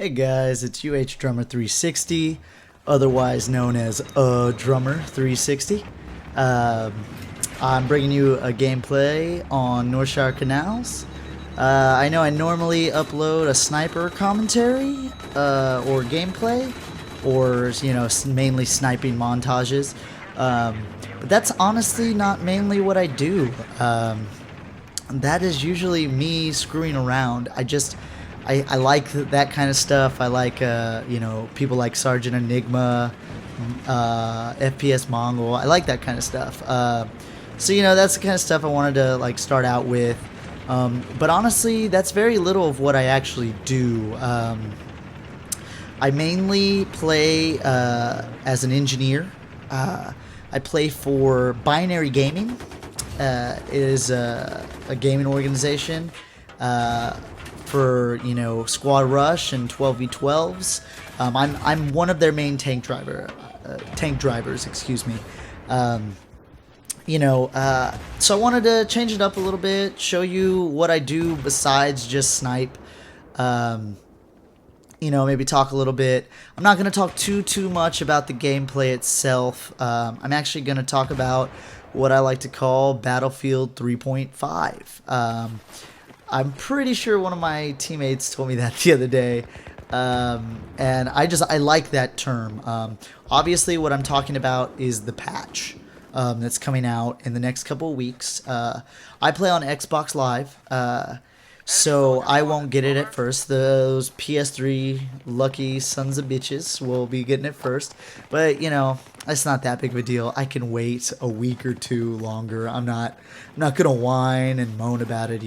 Hey guys, it's Drummer 360, otherwise known as Drummer 360. Um, I'm bringing you a gameplay on Northshire Canals. I know I normally upload a sniper commentary or gameplay, or mainly sniping montages. But that's honestly not mainly what I do. That is usually me screwing around. I like that kind of stuff. I like, people like Sergeant Enigma, FPS Mongol. I like that kind of stuff. That's the kind of stuff I wanted to start out with. But honestly, that's very little of what I actually do. I mainly play as an engineer. I play for Binary Gaming. It is a gaming organization. For Squad Rush and 12v12s. I'm one of their main tank drivers, excuse me. So I wanted to change it up a little bit, show you what I do besides just snipe. Maybe talk a little bit. I'm not going to talk too much about the gameplay itself. I'm actually going to talk about what I like to call Battlefield 3.5. I'm pretty sure one of my teammates told me that the other day, and I like that term. Obviously, what I'm talking about is the patch that's coming out in the next couple of weeks. I play on Xbox Live, so I won't get it at first. Those PS3 lucky sons of bitches will be getting it first, but it's not that big of a deal. I can wait a week or two longer. I'm not gonna whine and moan about it.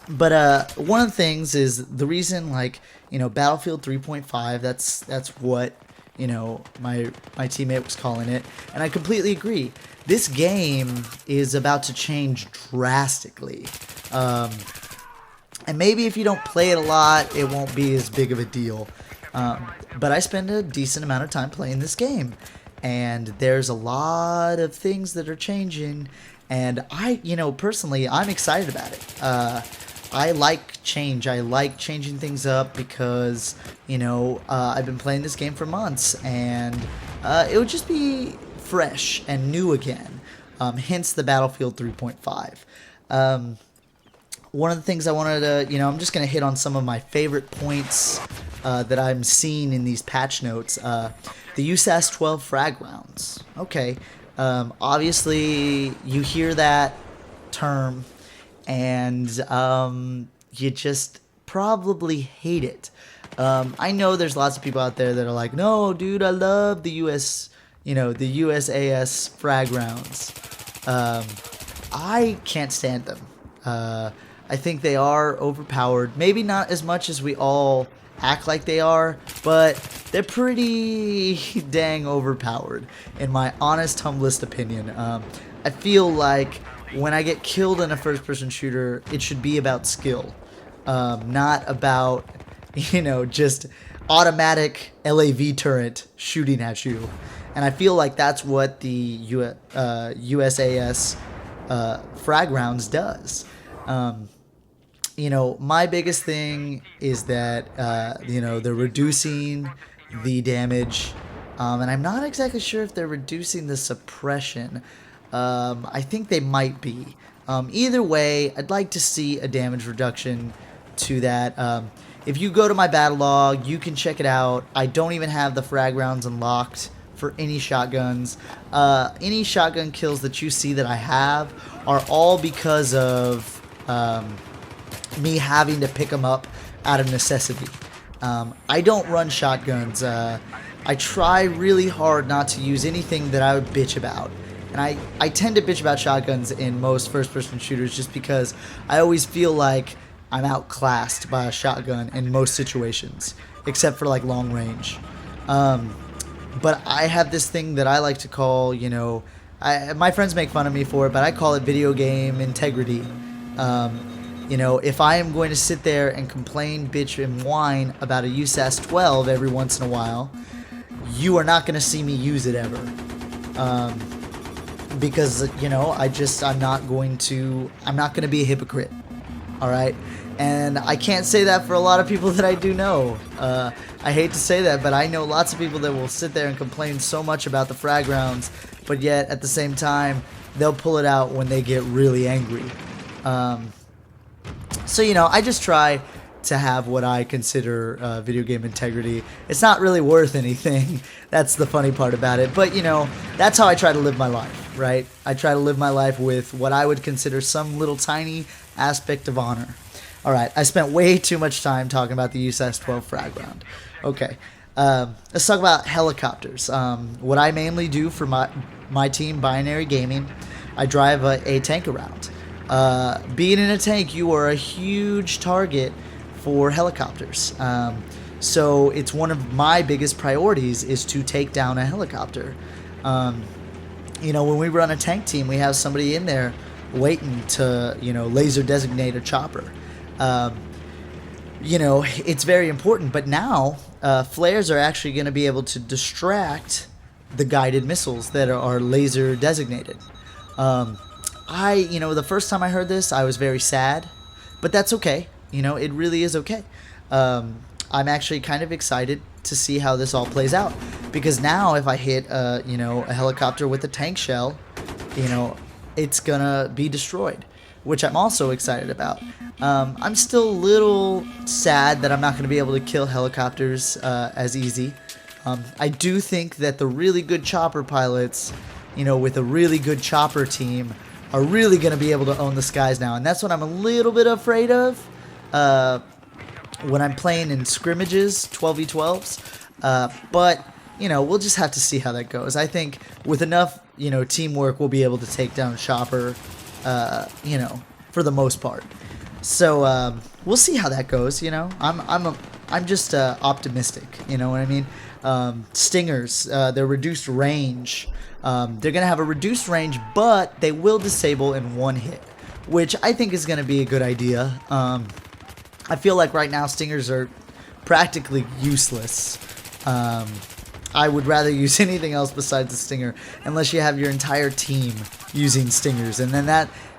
But one of the things is the reason, Battlefield 3.5. That's what my teammate was calling it, and I completely agree. This game is about to change drastically, and maybe if you don't play it a lot, it won't be as big of a deal. But I spend a decent amount of time playing this game, and there's a lot of things that are changing, and personally, I'm excited about it. I like change. I like changing things up because, I've been playing this game for months, and it would just be fresh and new again. Hence the Battlefield 3.5. One of the things I wanted to, I'm just going to hit on some of my favorite points that I'm seeing in these patch notes. The USAS 12 frag rounds. Okay. Obviously, you hear that term, and you just probably hate it. I know there's lots of people out there that are like, no, dude, I love the the USAS frag rounds. I can't stand them. I think they are overpowered. Maybe not as much as we all act like they are, but they're pretty dang overpowered, in my honest, humblest opinion. I feel like when I get killed in a first-person shooter, it should be about skill, not about, just automatic LAV turret shooting at you. And I feel like that's what the USAS frag rounds does. My biggest thing is that, they're reducing the damage, and I'm not exactly sure if they're reducing the suppression. I think they might be. Either way, I'd like to see a damage reduction to that. If you go to my battle log, you can check it out. I don't even have the frag rounds unlocked for any shotguns. Any shotgun kills that you see that I have are all because of me having to pick them up out of necessity. I don't run shotguns. I try really hard not to use anything that I would bitch about. And I tend to bitch about shotguns in most first-person shooters just because I always feel like I'm outclassed by a shotgun in most situations, except for long range. But I have this thing that I like to call, my friends make fun of me for it, but I call it video game integrity. If I am going to sit there and complain, bitch, and whine about a USAS 12 every once in a while, you are not going to see me use it ever. Because, I'm not going to be a hypocrite. all right? And I can't say that for a lot of people that I do know. I hate to say that, but I know lots of people that will sit there and complain so much about the frag rounds, but yet at the same time, they'll pull it out when they get really angry. So, you know, I just try to have what I consider video game integrity. It's not really worth anything. That's the funny part about it. But, you know, that's how I try to live my life, right? I try to live my life with what I would consider some little tiny aspect of honor. All right, I spent way too much time talking about the USS-12 frag round. Okay, let's talk about helicopters. What I mainly do for my team, Binary Gaming, I drive a tank around. Being in a tank, you are a huge target for helicopters. So it's one of my biggest priorities is to take down a helicopter. You know, when we run a tank team, we have somebody in there waiting to, you know, laser designate a chopper. You know, it's very important. But now, flares are actually going to be able to distract the guided missiles that are laser designated. You know, the first time I heard this, I was very sad, but that's okay. You know, it really is okay. I'm actually kind of excited to see how this all plays out, because now if I hit, you know, a helicopter with a tank shell, you know, it's gonna be destroyed, which I'm also excited about. I'm still a little sad that I'm not going to be able to kill helicopters as easy. I do think that the really good chopper pilots, you know, with a really good chopper team, are really going to be able to own the skies now. And that's what I'm a little bit afraid of when I'm playing in scrimmages, 12v12s. But, you know, we'll just have to see how that goes. I think with enough, you know, teamwork, we'll be able to take down chopper, you know, for the most part. So we'll see how that goes. You know, I'm just optimistic. You know what I mean? Stingers, their reduced range. They're gonna have a reduced range, but they will disable in one hit, which I think is gonna be a good idea. I feel like right now Stingers are practically useless. I would rather use anything else besides the Stinger, unless you have your entire team using Stingers, and then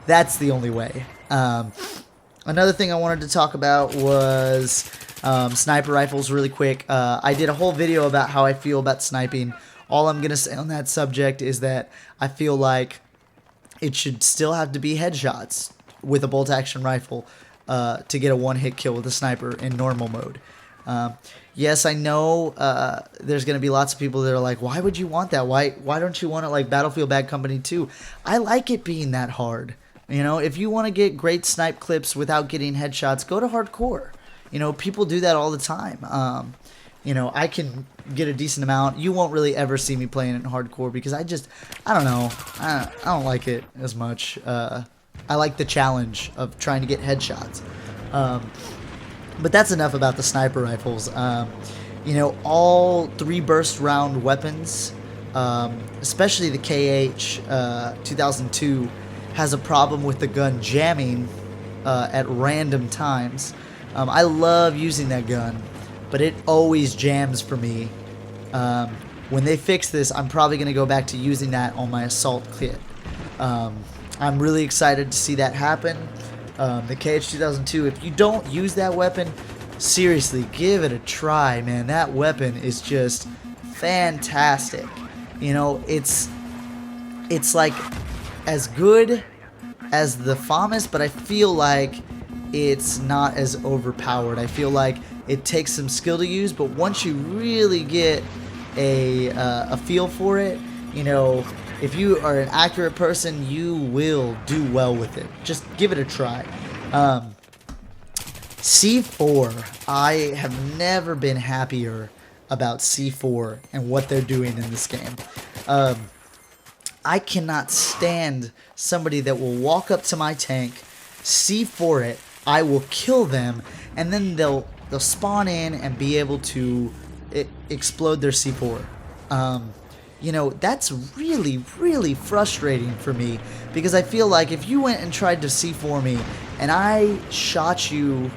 that's the only way. Another thing I wanted to talk about was sniper rifles really quick. I did a whole video about how I feel about sniping. All I'm going to say on that subject is that I feel like it should still have to be headshots with a bolt-action rifle to get a one-hit kill with a sniper in normal mode. Yes, I know there's going to be lots of people that are like, why would you want that? Why don't you want it like Battlefield Bad Company 2? I like it being that hard. You know, if you want to get great snipe clips without getting headshots, go to hardcore. You know, people do that all the time. You know, I can get a decent amount. You won't really ever see me playing in hardcore because I don't know. I don't like it as much. I like the challenge of trying to get headshots. But that's enough about the sniper rifles. You know, all 3 burst round weapons, especially the KH 2002, has a problem with the gun jamming at random times. I love using that gun, but it always jams for me. When they fix this, I'm probably going to go back to using that on my assault kit. I'm really excited to see that happen. The KH 2002, if you don't use that weapon, seriously, give it a try, man. That weapon is just fantastic. You know, it's like as good as the FAMAS, but I feel like it's not as overpowered. I feel like it takes some skill to use, but once you really get a feel for it, you know, if you are an accurate person, you will do well with it. Just give it a try. C4, I have never been happier about C4 and what they're doing in this game. I cannot stand somebody that will walk up to my tank, C4 it, I will kill them, and then they'll spawn in and be able to explode their C4. You know, that's really, really frustrating for me, because I feel like if you went and tried to C4 me and I shot you,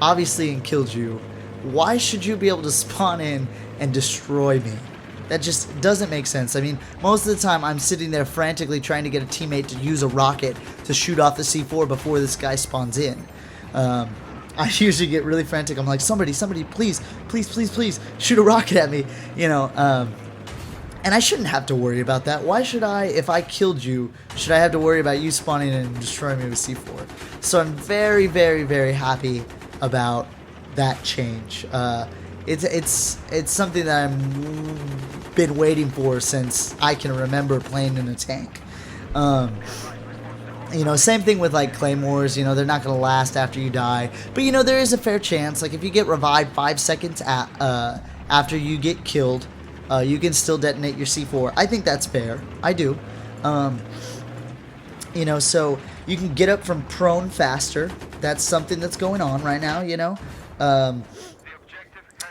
obviously, and killed you, why should you be able to spawn in and destroy me? That just doesn't make sense. I mean, most of the time I'm sitting there frantically trying to get a teammate to use a rocket to shoot off the C4 before this guy spawns in. I usually get really frantic. I'm like, somebody, please, please, shoot a rocket at me, you know. And I shouldn't have to worry about that. Why should I, if I killed you, should I have to worry about you spawning and destroying me with C4? So I'm very, very, very happy about that change. It's something that I've been waiting for since I can remember playing in a tank. You know, same thing with like claymores. You know, they're not gonna last after you die, but you know there is a fair chance. Like if you get revived 5 seconds after you get killed, you can still detonate your C4. I think that's fair. I do. You know, so you can get up from prone faster. That's something that's going on right now. You know.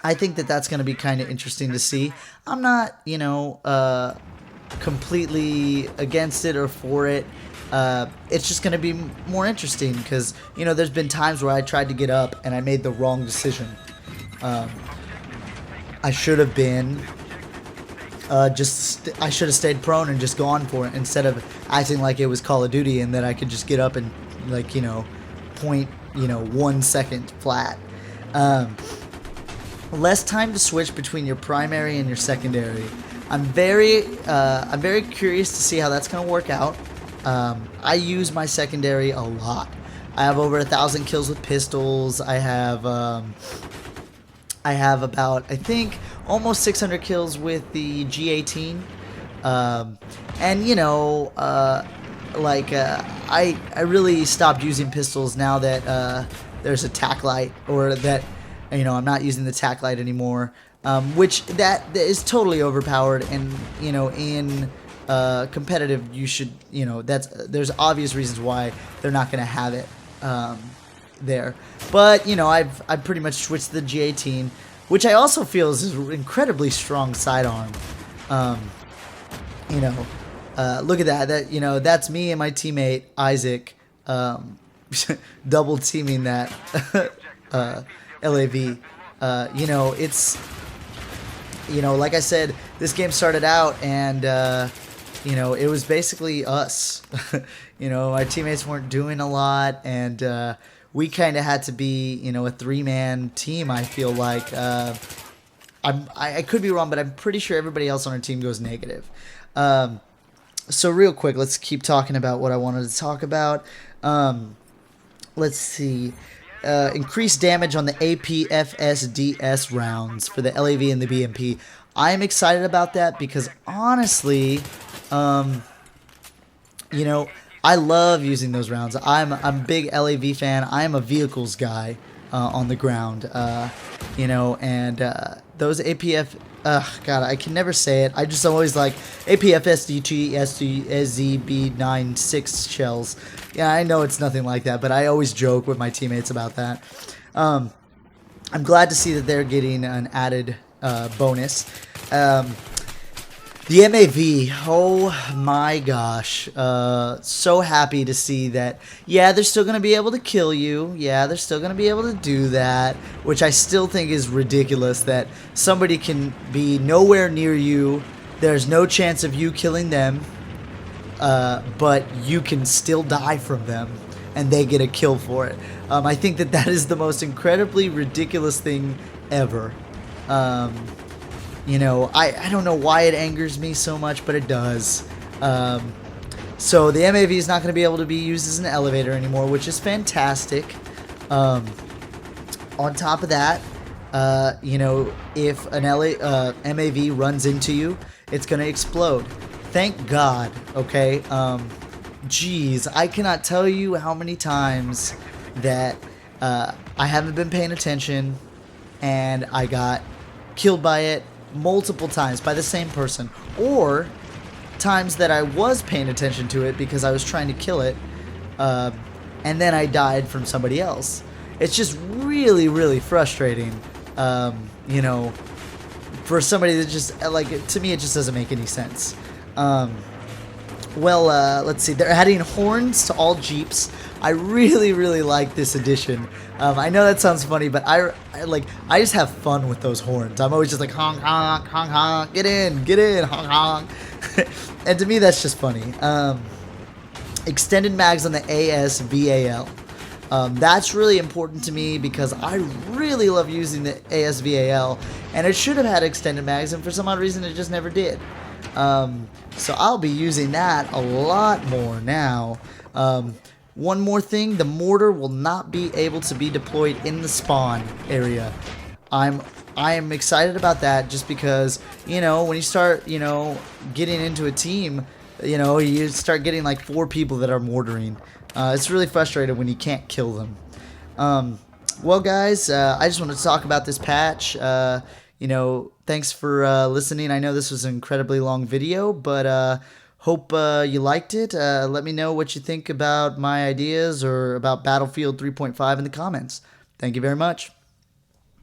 I think that that's going to be kind of interesting to see. I'm not, you know, completely against it or for it. It's just going to be more interesting because, you know, there's been times where I tried to get up and I made the wrong decision. I should have been I should have stayed prone and just gone for it instead of acting like it was Call of Duty and that I could just get up and, like, you know, point, you know, 1 second flat. Less time to switch between your primary and your secondary. I'm very curious to see how that's going to work out. I use my secondary a lot. I have over 1,000 kills with pistols. I have about, I think, almost 600 kills with the G18. And you know, I really stopped using pistols now that there's a tac light, or that, you know, I'm not using the tac light anymore, which that is totally overpowered. And you know, in competitive, you should, you know, there's obvious reasons why they're not going to have it there. But you know, I've pretty much switched to the G18, which I also feel is an incredibly strong sidearm. You know, look at that. That, you know, that's me and my teammate Isaac double teaming that LAV. You know, it's, you know, like I said, this game started out and you know, it was basically us. You know, our teammates weren't doing a lot, and we kind of had to be, you know, a 3-man team. I feel like I could be wrong, but I'm pretty sure everybody else on our team goes negative. So real quick, let's keep talking about what I wanted to talk about. Let's see. Increased damage on the APFSDS rounds for the LAV and the BMP. I am excited about that because honestly, you know, I love using those rounds. I'm a big LAV fan. I am a vehicles guy on the ground. You know, and those APF, God, I can never say it. I just always like APFSDT SZB96 shells. Yeah, I know it's nothing like that, but I always joke with my teammates about that. I'm glad to see that they're getting an added bonus. The MAV, oh my gosh, so happy to see that. Yeah, they're still going to be able to kill you. Yeah, they're still going to be able to do that, which I still think is ridiculous that somebody can be nowhere near you. There's no chance of you killing them, but you can still die from them, and they get a kill for it. I think that that is the most incredibly ridiculous thing ever. You know, I don't know why it angers me so much, but it does. So the MAV is not going to be able to be used as an elevator anymore, which is fantastic. On top of that, you know, if an MAV runs into you, it's going to explode. Thank God, okay? Geez, I cannot tell you how many times that I haven't been paying attention and I got killed by it multiple times by the same person, or times that I was paying attention to it because I was trying to kill it, and then I died from somebody else. It's just really, really frustrating, you know, for somebody that just, like, to me it just doesn't make any sense. Well, let's see, they're adding horns to all Jeeps. I really, really like this addition. I know that sounds funny, but I just have fun with those horns. I'm always just like, honk, honk, honk, honk, get in, honk, honk. And to me, that's just funny. Extended mags on the ASVAL. That's really important to me because I really love using the ASVAL, and it should have had extended mags, and for some odd reason it just never did. So I'll be using that a lot more now. One more thing, the mortar will not be able to be deployed in the spawn area. I am excited about that just because, you know, when you start, you know, getting into a team, you know, you start getting like 4 people that are mortaring. It's really frustrating when you can't kill them. Well, guys, I just wanted to talk about this patch. You know, thanks for listening. I know this was an incredibly long video, but hope you liked it. Let me know what you think about my ideas or about Battlefield 3.5 in the comments. Thank you very much.